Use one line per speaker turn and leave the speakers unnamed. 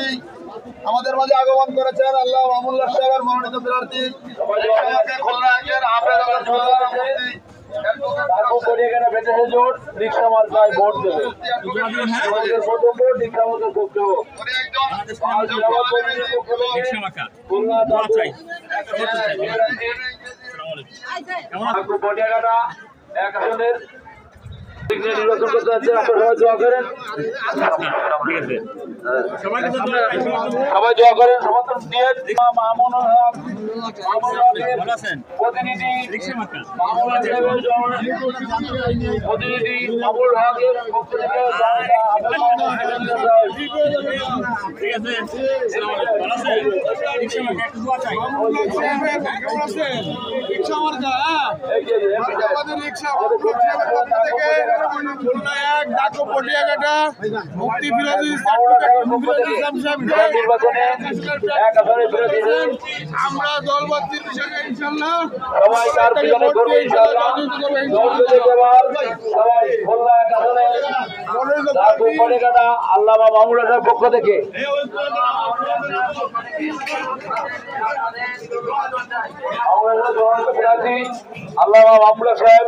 প্রার্থী আমাদের মাঝে আগমন করেছেন আল্লাহ মামুল্লাহ সাহেবের মনোনীত প্রার্থী খুলনা একের হাফেজ
রিক্সা মার্কায় ভোট দেবে প্রথম ভোট রিক্সা মার্কার পক্ষে হোক। এক আসনের নির্বাচন করতে যাচ্ছে, আপনারা সবাই দোয়া করেন, সবাই দোয়া করেন, সমর্থন দিয়ে প্রতিনিধি মামুনুল হকের পক্ষ থেকে
আমরা দলবদ্ধের বিষয়ে ইনশাআল্লাহ
সবাই তার পিছনে করবে ইনশাআল্লাহ। আল্লামা মামুনুল হকের পক্ষ থেকে আল্লামা মামুনুল সাহেব